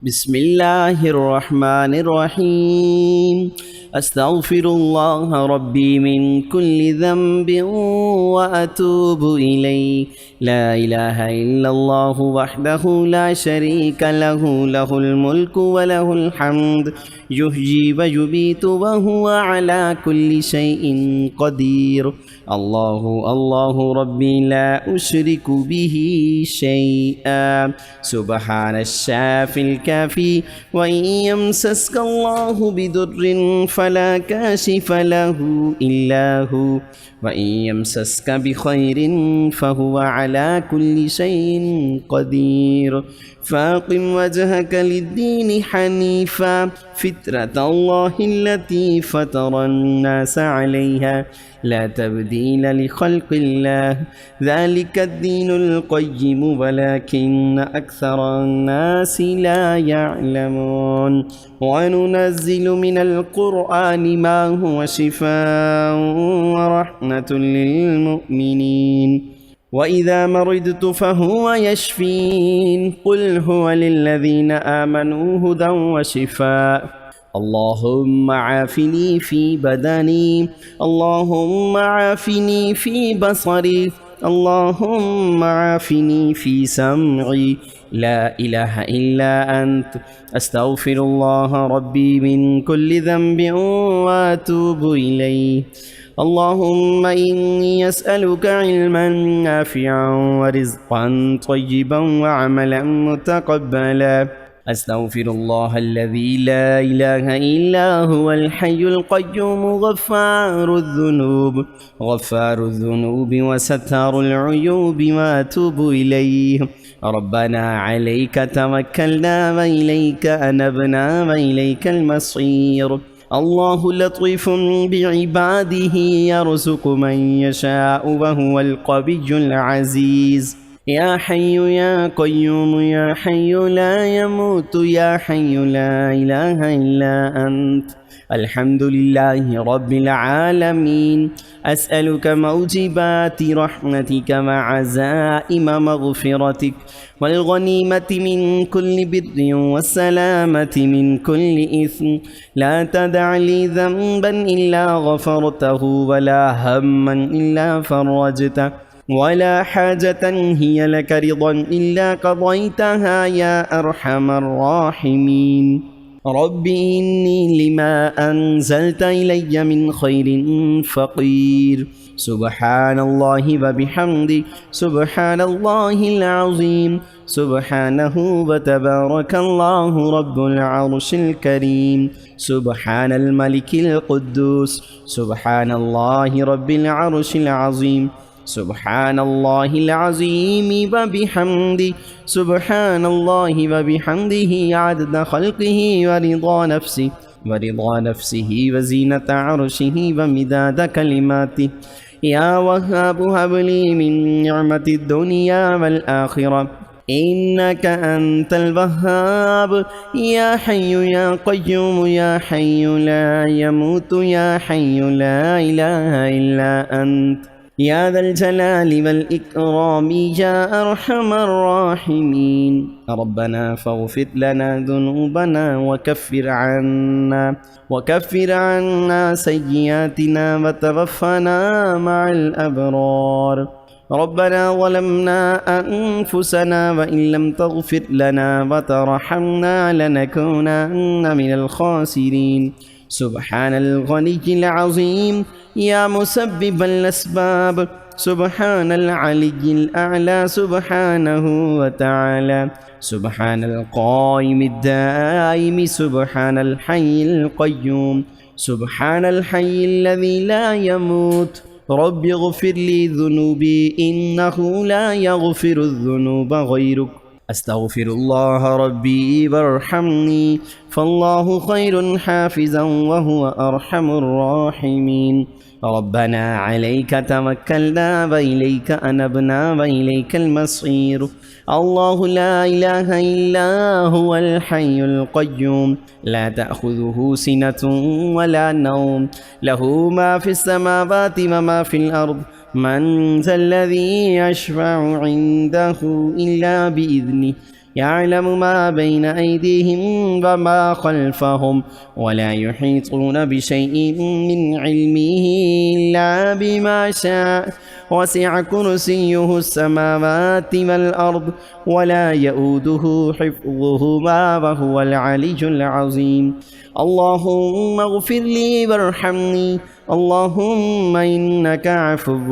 بسم الله الرحمن الرحيم. أستغفر الله ربي من كل ذنب وأتوب إليه. لا إله إلا الله وحده لا شريك له، له الملك وله الحمد، يحيي ويميت وهو على كل شيء قدير. الله الله ربي لا أشرك به شيئا. سبحان الشافي الكافي. وإن يمسسك الله بضر فلا كاشف له إلا هو، وإن يمسسك بخير فهو على كل شيء قدير. فاقم وجهك للدين حنيفا، فطرة الله التي فطر الناس عليها، لا تبديل لخلق الله، ذلك الدين القيم ولكن أكثر الناس لا يعلمون. وننزل من القرآن ما هو شفاء ورحمة للمؤمنين، وإذا مرضت فهو يشفين. قل هو للذين آمنوا هدى وشفاء. اللهم عافني في بدني، اللهم عافني في بصري، اللهم عافني في سمعي. لا إله إلا أنت. أستغفر الله ربي من كل ذنب وأتوب إليه. اللهم إني أسألك علما نافعا ورزقا طيبا وعملا متقبلا. أستغفر الله الذي لا إله إلا هو الحي القيوم، غفار الذنوب وستار العيوب، وأتوب إليه. ربنا عليك توكلنا وإليك أنبنا وإليك المصير. الله لطيف بعباده يرزق من يشاء وهو القوي العزيز. يا حي يا قيوم يا حي لا يموت يا حي لا إله إلا أنت. الحمد لله رب العالمين. أسألك موجبات رحمتك وعزائم مغفرتك، والغنيمة من كل بر والسلامة من كل إثم. لا تدع لي ذنبا إلا غفرته، ولا هما إلا فرجته، ولا حاجة هي لك رضا إلا قضيتها يا أرحم الراحمين. رب إني لما أنزلت إلي من خير فقير. سبحان الله وبحمده، سبحان الله العظيم، سبحانه وتبارك الله رب العرش الكريم. سبحان الملك القدوس، سبحان الله رب العرش العظيم، سبحان الله العظيم وبحمده، سبحان الله وبحمده عدد خلقه ورضا نفسه وزينة عرشه ومداد كلماته. يا وهاب هب لي من نعمة الدنيا والآخرة، إنك أنت الوهاب. يا حي يا قيوم يا حي لا يموت يا حي لا إله إلا أنت. يا ذا الجلال والإكرام يا أرحم الراحمين. ربنا فاغفر لنا ذنوبنا وكفر عنا سيئاتنا وتوفنا مع الأبرار. ربنا ظلمنا أنفسنا وإن لم تغفر لنا وترحمنا لنكونن من الخاسرين. سبحان الغني العظيم يا مسبب الأسباب، سبحان العلي الأعلى سبحانه وتعالى، سبحان القائم الدائم، سبحان الحي القيوم، سبحان الحي الذي لا يموت. رب اغفر لي ذنوبي إنه لا يغفر الذنوب غيرك. أستغفر الله ربي وارحمني، فالله خير حافظا وهو أرحم الراحمين. ربنا عليك توكلنا وإليك أنبنا وإليك المصير. الله لا إله إلا هو الحي القيوم، لا تأخذه سنة ولا نوم، له ما في السماوات وما في الأرض. من ذا الذي يشفع عنده إلا بإذنه، يعلم ما بين أيديهم وما خلفهم ولا يحيطون بشيء من علمه إلا بما شاء وسع كرسيه السماوات والأرض ولا يؤوده حفظهما وهو العلي العظيم. اللهم اغفر لي وارحمني، اللهم إنك عفو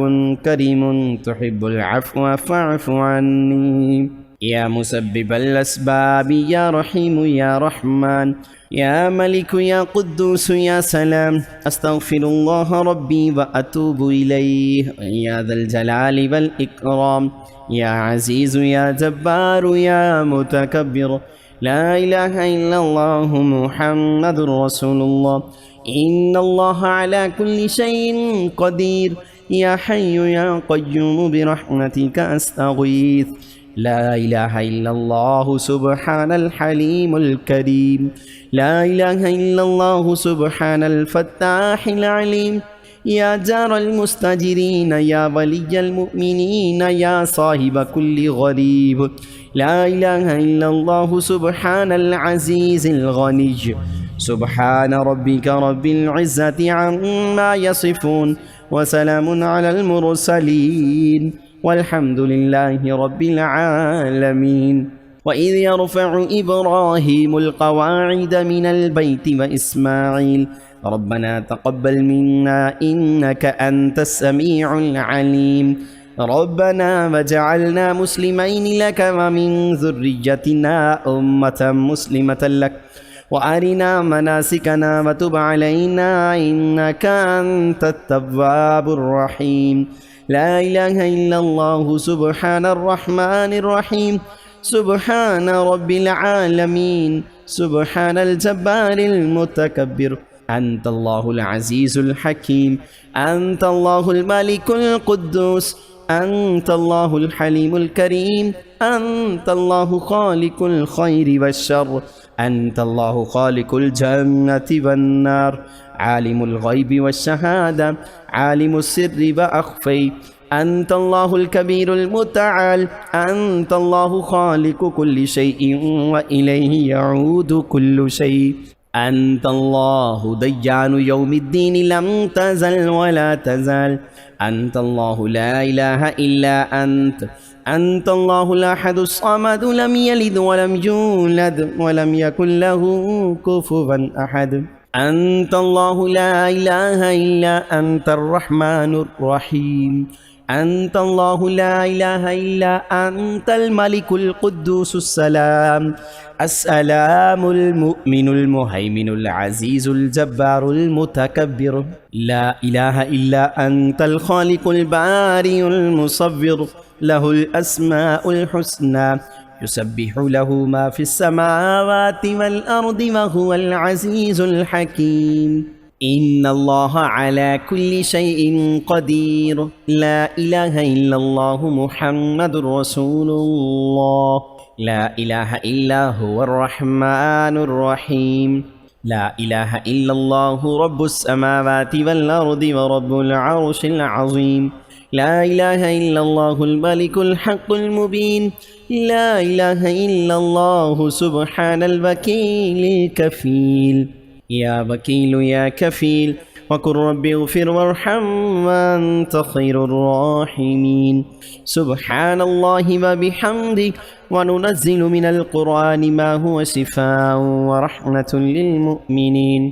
كريم تحب العفو فاعف عني. يا مسبب الأسباب يا رحيم يا رحمن يا ملك يا قدوس يا سلام، أستغفر الله ربي وأتوب إليه. يا ذا الجلال والإكرام يا عزيز يا جبار يا متكبر، لا إله إلا الله محمد رسول الله. إن الله على كل شيء قدير. يا حي يا قيوم برحمتك أستغيث. لا إله إلا الله سبحان الحليم الكريم، لا إله إلا الله سبحان الفتاح العليم. يا جار المستجرين يا ولي المؤمنين يا صاحب كل غريب، لا إله إلا الله سبحان العزيز الغني. سبحان ربك رب العزة عما يصفون وسلام على المرسلين والحمد لله رب العالمين. وإذ يرفع إبراهيم القواعد من البيت وإسماعيل ربنا تقبل منا إنك أنت السميع العليم. ربنا واجعلنا مسلمين لك ومن ذريتنا أمة مسلمة لك وأرنا مناسكنا وتب علينا إنك أنت التواب الرحيم. لا إله إلا الله سبحان الرحمن الرحيم، سبحان رب العالمين، سبحان الجبار المتكبر. أنت الله العزيز الحكيم، أنت الله الملك القدوس، أنت الله الحليم الكريم، أنت الله خالق الخير والشر، أنت الله خالق الجنة والنار، عالم الغيب والشهادة، عالم السر وأخفي. أنت الله الكبير المتعال، أنت الله خالق كل شيء وإليه يعود كل شيء. أنت الله ديان يوم الدين لم تزل ولا تزال. أنت الله لا إله إلا أنت، أنت الله الأحد الصمد لم يلد ولم يولد ولم يكن له كفوا أحد. أنت الله لا إله إلا أنت الرحمن الرحيم. أنت الله لا إله إلا أنت الملك القدوس السلام، السلام المؤمن المهيمن العزيز الجبار المتكبر. لا إله إلا أنت الخالق البارئ المصور، له الأسماء الحسنى يسبح له ما في السماوات والأرض وهو العزيز الحكيم. إن الله على كل شيء قدير. لا إله إلا الله محمد رسول الله. لا إله إلا هو الرحمن الرحيم. لا إله إلا الله رب السماوات والأرض ورب العرش العظيم. لا إله إلا الله الملك الحق المبين. لا إله إلا الله سبحان الوكيل الكفيل. يا وكيل يا كفيل وقل رب اغفر وارحم وأنت خير الراحمين. سبحان الله وبحمده وننزل من القرآن ما هو شفاء ورحمة للمؤمنين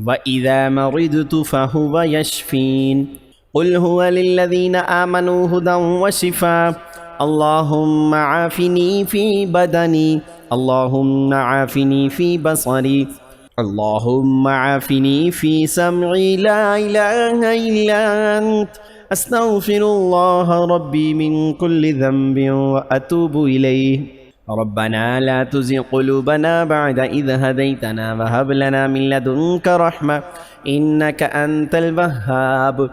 وإذا مرضت فهو يشفين. قل هو للذين آمنوا هدى وشفاء. اللهم عافني في بدني، اللهم عافني في بصري، اللهم عافني في سمعي. لا إله إلا أنت أستغفر الله ربي من كل ذنب وأتوب إليه. ربنا لا تزغ قلوبنا بعد إذ هديتنا وهب لنا من لدنك رحمة إنك أنت الوهاب.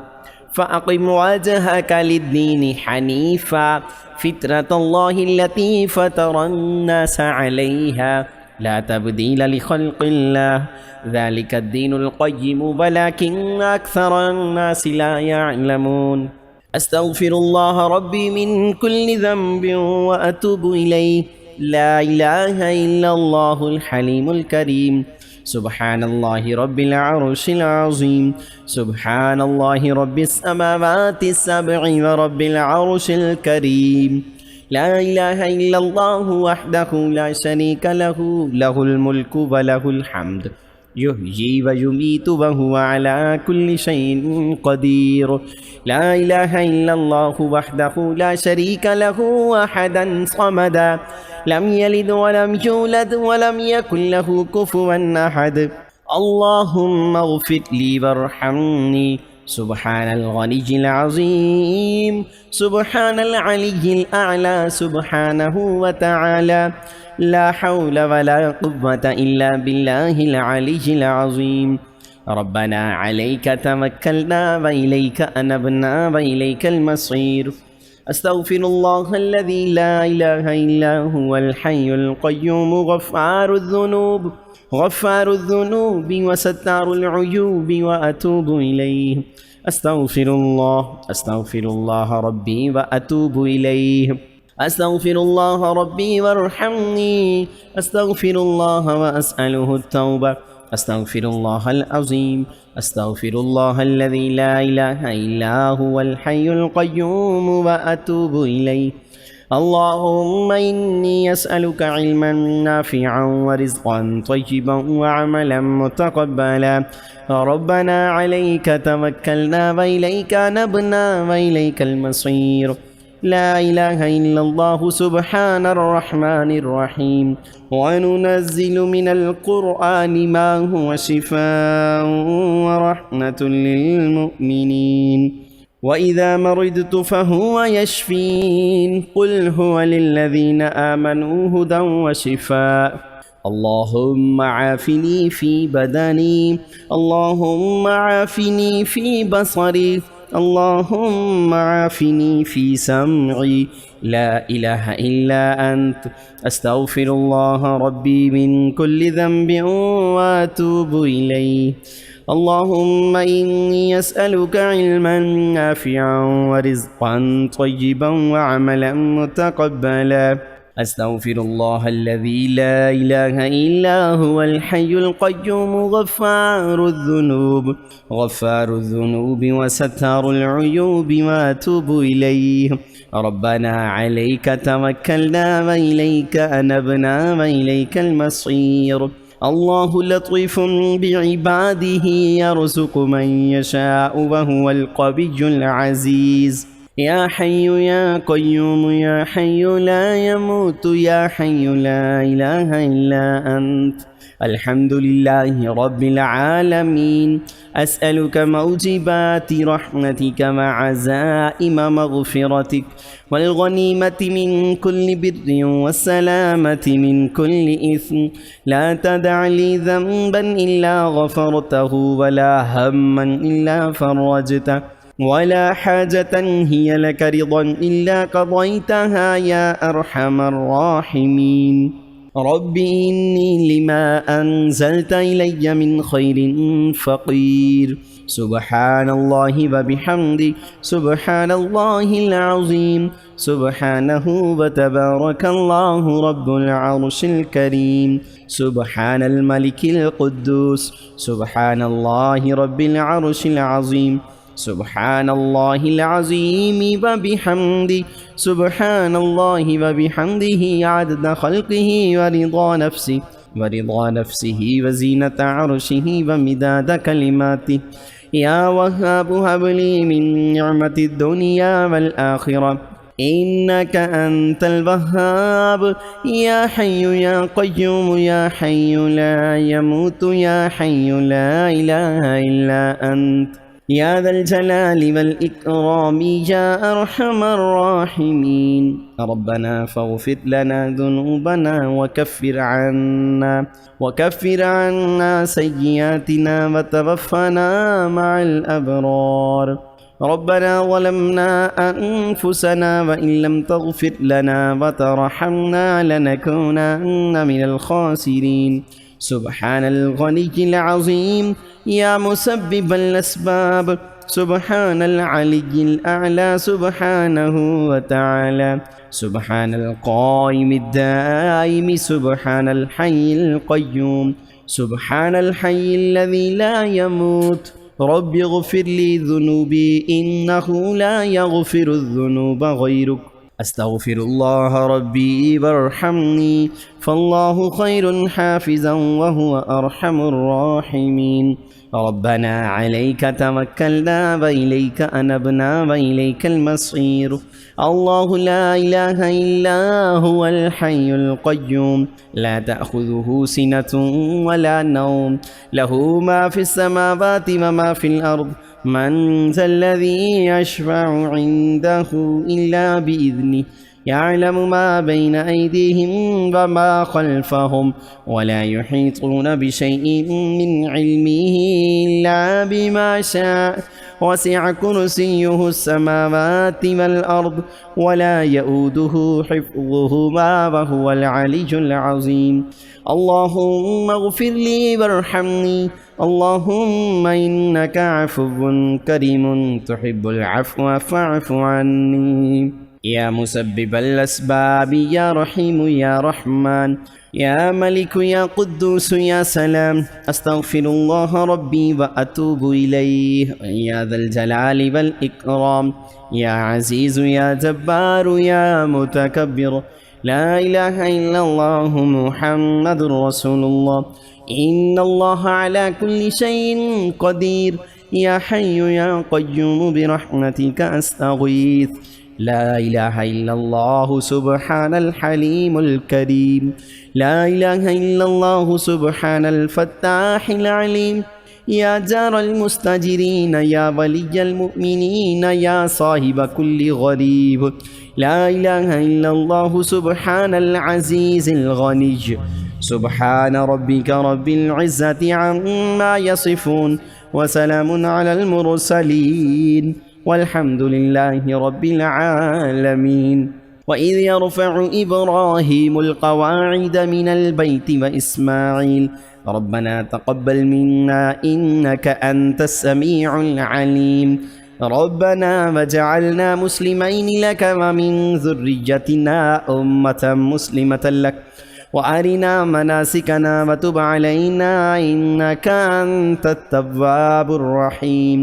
فأقم وجهك للدين حنيفا فطرة الله التي فطر الناس عليها لا تبديل لخلق الله ذلك الدين القيم ولكن أكثر الناس لا يعلمون. أستغفر الله ربي من كل ذنب وأتوب إليه. لا إله إلا الله الحليم الكريم سبحان الله رب العرش العظيم سبحان الله رب السماوات السبع ورب العرش الكريم لا إله إلا الله وحده لا شريك له له الملك وله الحمد يحيي ويميت وهو على كل شيء قدير لا إله إلا الله وحده لا شريك له أحدا صمدا لم يلد ولم يولد ولم يكن له كفوا أحد اللهم اغفر لي وارحمني سبحان الغني العظيم سبحان العلي الأعلى سبحانه وتعالى لا حول ولا قوة إلا بالله العلي العظيم ربنا عليك توكلنا وإليك أنبنا وإليك المصير أستغفر الله الذي لا إله إلا هو الحي القيوم غفار الذنوب وستار العيوب وأتوب إليه أستغفر الله ربي وأتوب إليه أستغفر الله ربي وارحمني أستغفر الله وأسأله التوبة أستغفر الله العظيم أستغفر الله الذي لا إله إلا هو الحي القيوم وأتوب إليه اللهم إني أسألك علما نافعا ورزقا طيبا وعملا متقبلا ربنا عليك توكلنا وإليك نبنا وإليك المصير لا إله إلا الله سبحان الرحمن الرحيم وننزل من القرآن ما هو شفاء ورحمة للمؤمنين وإذا مرضت فهو يشفين قل هو للذين آمنوا هدى وشفاء اللهم عافني في بدني اللهم عافني في بصري اللهم عافني في سمعي لا إله إلا أنت أستغفر الله ربي من كل ذنب وأتوب إليه اللهم إني أسألك علما نافعا ورزقا طيبا وعملا متقبلا أستغفر الله الذي لا إله إلا هو الحي القيوم غفار الذنوب وستار العيوب وأتوب إليه ربنا عليك توكلنا وإليك أنبنا وإليك المصير الله لطيف بعباده يرزق من يشاء وهو القوي العزيز يا حي يا قيوم يا حي لا يموت يا حي لا إله إلا أنت الحمد لله رب العالمين أسألك موجبات رحمتك وعزائم مغفرتك والغنيمة من كل بر والسلامة من كل إثم لا تدع لي ذنبا إلا غفرته ولا هما إلا فرجته ولا حاجة هي لك رضا إلا قضيتها يا أرحم الراحمين رب إني لما أنزلت إلي من خير فقير سبحان الله وبحمده سبحان الله العظيم سبحانه وتبارك الله رب العرش الكريم سبحان الملك القدوس سبحان الله رب العرش العظيم سبحان الله العظيم وبحمده سبحان الله وبحمده عدد خلقه ورضا نفسه وزينة عرشه ومداد كلماته يا وهاب هب لي من نعمة الدنيا والآخرة إنك أنت الوهاب يا حي يا قيوم يا حي لا يموت يا حي لا إله إلا أنت يا ذا الجلال والإكرام يا أرحم الراحمين ربنا فاغفر لنا ذنوبنا وكفر عنا سيئاتنا وتوفنا مع الأبرار ربنا ظلمنا أنفسنا وإن لم تغفر لنا وترحمنا لنكونن من الخاسرين سبحان الغني العظيم يا مسبب الأسباب سبحان العلي الأعلى سبحانه وتعالى سبحان القائم الدائم سبحان الحي القيوم سبحان الحي الذي لا يموت رب اغفر لي ذنوبي إنه لا يغفر الذنوب غيرك أستغفر الله ربي وارحمني فالله خير حافظا وهو أرحم الراحمين ربنا عليك توكلنا وإليك أنبنا وإليك المصير الله لا إله إلا هو الحي القيوم لا تأخذه سنة ولا نوم له ما في السماوات وما في الأرض من ذا الذي يشفع عنده إلا بإذنه يعلم ما بين أيديهم وما خلفهم ولا يحيطون بشيء من علمه إلا بما شاء وسع كرسيه السماوات والأرض ولا يؤوده حفظهما وهو العلي العظيم اللهم اغفر لي وارحمني اللهم إنك عفو كريم تحب العفو فاعف عني يا مسبب الأسباب يا رحيم يا رحمن يا ملك يا قدوس يا سلام أستغفر الله ربي وأتوب إليه يا ذا الجلال والإكرام يا عزيز يا جبار يا متكبر لا إله إلا الله محمد رسول الله إن الله على كل شيء قدير يا حي يا قيوم برحمتك أستغيث لا إله إلا الله سبحان الحليم الكريم لا إله إلا الله سبحان الفتاح العليم يا جار المستجرين يا ولي المؤمنين يا صاحب كل غريب لا إله إلا الله سبحان العزيز الغني سبحان ربك رب العزة عما يصفون وسلام على المرسلين والحمد لله رب العالمين وإذ يرفع إبراهيم القواعد من البيت وإسماعيل ربنا تقبل منا إنك أنت السميع العليم ربنا واجعلنا مسلمين لك ومن ذريتنا أمة مسلمة لك وأرنا مناسكنا وتب علينا إنك أنت التواب الرحيم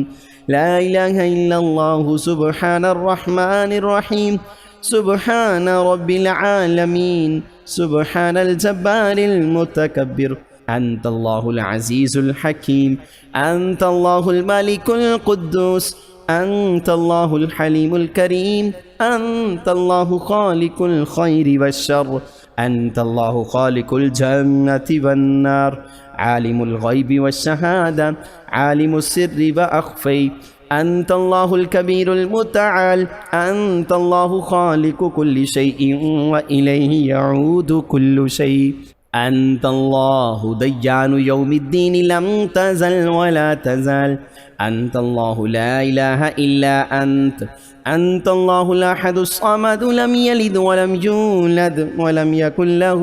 لا إله إلا الله سبحان الرحمن الرحيم سبحان رب العالمين سبحان الجبار المتكبر أنت الله العزيز الحكيم أنت الله الملك القدوس أنت الله الحليم الكريم أنت الله خالق الخير والشر أنت الله خالق الجنة والنار عالم الغيب والشهادة عالم السر وأخفي أنت الله الكبير المتعال أنت الله خالق كل شيء وإليه يعود كل شيء أنت الله ديان يوم الدين لم تزل ولا تزال أنت الله لا إله إلا أنت أنت الله الأحد الصمد لم يلد ولم يولد ولم يكن له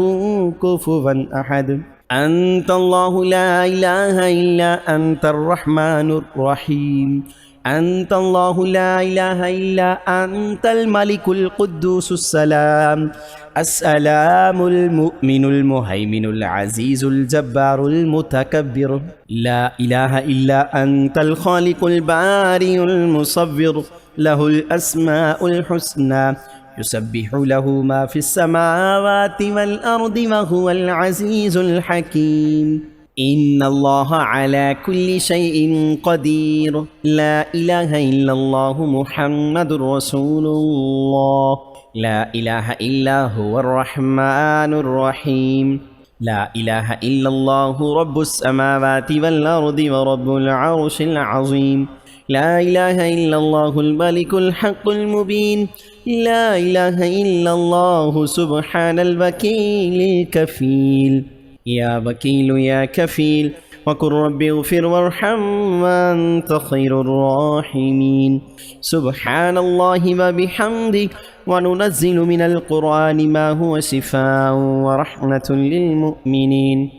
كفوا أحد أنت الله لا إله إلا أنت الرحمن الرحيم أنت الله لا إله إلا أنت الملك القدوس السلام السلام المؤمن المهيمن العزيز الجبار المتكبر لا إله إلا أنت الخالق البارئ المصور له الأسماء الحسنى يسبح له ما في السماوات والأرض وهو العزيز الحكيم إن الله على كل شيء قدير لا إله إلا الله محمد رسول الله لا إله إلا هو الرحمن الرحيم لا إله إلا الله رب السماوات والأرض ورب العرش العظيم لا إله إلا الله الملك الحق المبين لا إله إلا الله سبحان الوكيل الكفيل يا وكيل يا كفيل وقل رب اغفر وارحم وأنت خير الراحمين سبحان الله وبحمده وننزل من القرآن ما هو شفاء ورحمة للمؤمنين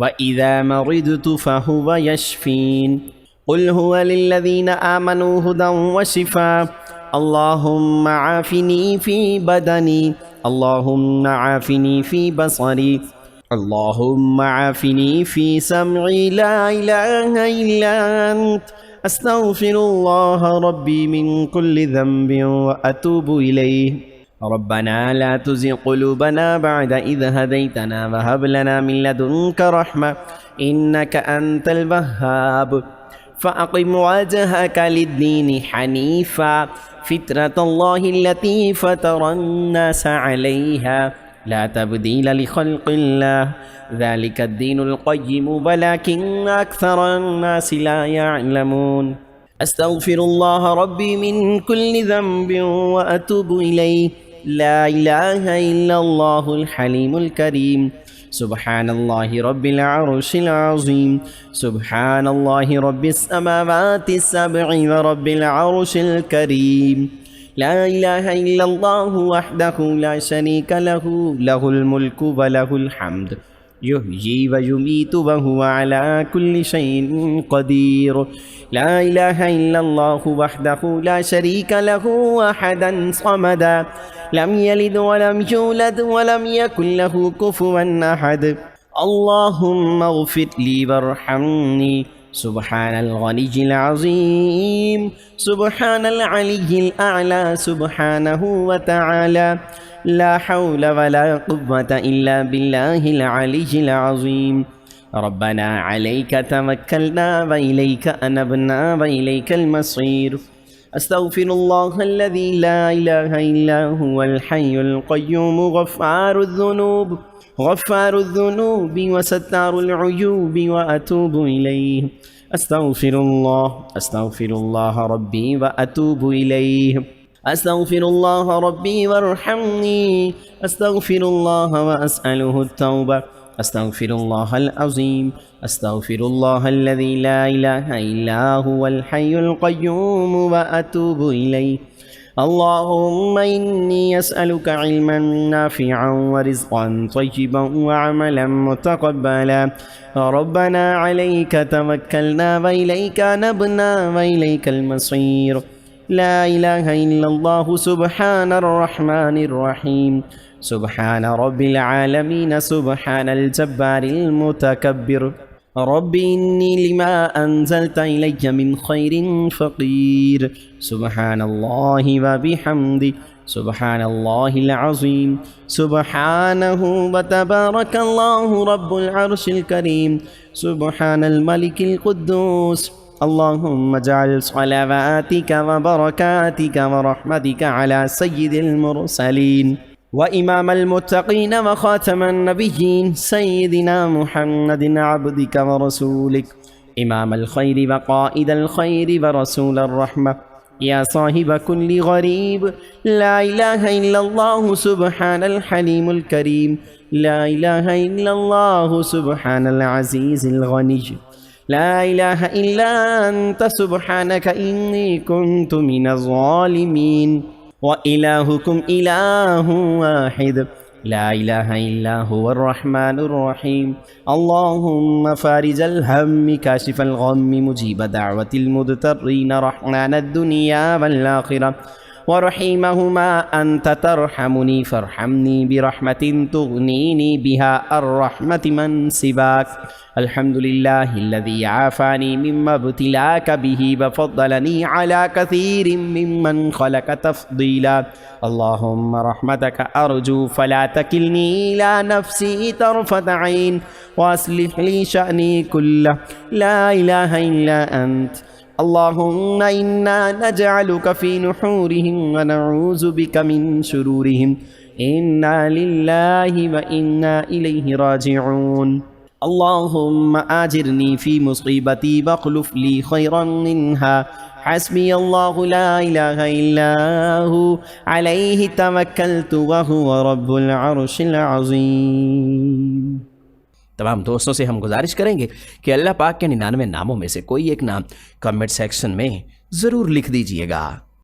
وإذا مرضت فهو يشفين قل هو للذين آمنوا هدى وشفاء اللهم عافني في بدني اللهم عافني في بصري اللهم عافني في سمعي لا إله إلا أنت أستغفر الله ربي من كل ذنب وأتوب إليه ربنا لا تزغ قلوبنا بعد إذ هديتنا وهب لنا من لدنك رحمة إنك أنت الوهاب فأقم وجهك للدين حنيفا فطرة الله التي فطر الناس عليها لا تبديل لخلق الله ذلك الدين القيم ولكن أكثر الناس لا يعلمون أستغفر الله ربي من كل ذنب وأتوب إليه لا إله إلا الله الحليم الكريم سبحان الله رب العرش العظيم سبحان الله رب السماوات السبع ورب العرش الكريم لا إله إلا الله وحده لا شريك له له الملك وله الحمد يحيي ويميت وهو على كل شيء قدير لا إله إلا الله وحده لا شريك له أحدا صمدا لم يلد ولم يولد ولم يكن له كفوا أحد اللهم اغفر لي وارحمني سبحان الغني العظيم سبحان العلي الأعلى سبحانه وتعالى لا حول ولا قوة إلا بالله العلي العظيم ربنا عليك توكلنا وإليك أنبنا وإليك المصير أستغفر الله الذي لا إله إلا هو الحي القيوم غفار الذنوب وستار العيوب وأتوب إليه أستغفر الله ربي وأتوب إليه أستغفر الله ربي وارحمني أستغفر الله وأسأله التوبة أستغفر الله العظيم أستغفر الله الذي لا إله إلا هو الحي القيوم وأتوب إليه اللهم إني أسألك علما نافعا ورزقا طيبا وعملا متقبلا ربنا عليك توكلنا وإليك نبنا وإليك المصير لا إله إلا الله سبحان الرحمن الرحيم سبحان رب العالمين سبحان الجبار المتكبر رب إني لما أنزلت إلي من خير فقير سبحان الله وبحمده سبحان الله العظيم سبحانه وتبارك الله رب العرش الكريم سبحان الملك القدوس اللهم اجعل صلواتك وبركاتك ورحمتك على سيد المرسلين وإمام المتقين وخاتم النبيين سيدنا محمد عبدك ورسولك إمام الخير وقائد الخير ورسول الرحمة يا صاحب كل غريب لا إله إلا الله سبحان الحليم الكريم لا إله إلا الله سبحان العزيز الغني لا إله إلا أنت سبحانك إني كنت من الظالمين وإلهكم إله واحد لا إله إلا هو الرحمن الرحيم اللهم فارج الهم كاشف الغم مجيب دعوة المضطرين رحمن الدنيا والآخرة ورحيمهما أنت ترحمني فارحمني برحمة تغنيني بها الرحمة من سواك الحمد لله الذي عافاني مما ابتلاك به وفضلني على كثير ممن خلق تفضيلا اللهم رحمتك أرجو فلا تكلني إلى نفسي طرفة عين وأصلح لي شأني كله لا إله إلا أنت اللهم إنا نجعلك في نحورهم ونعوذ بك من شرورهم إنا لله وإنا إليه راجعون اللهم آجرني في مصيبتي واخلف لي خيرا منها حسبي الله لا إله إلا هو عليه توكلت وهو رب العرش العظيم। तमाम दोस्तों से हम गुजारिश करेंगे कि अल्लाह पाक के 99 नामों में से कोई एक नाम कमेंट सेक्शन में ज़रूर लिख दीजिएगा।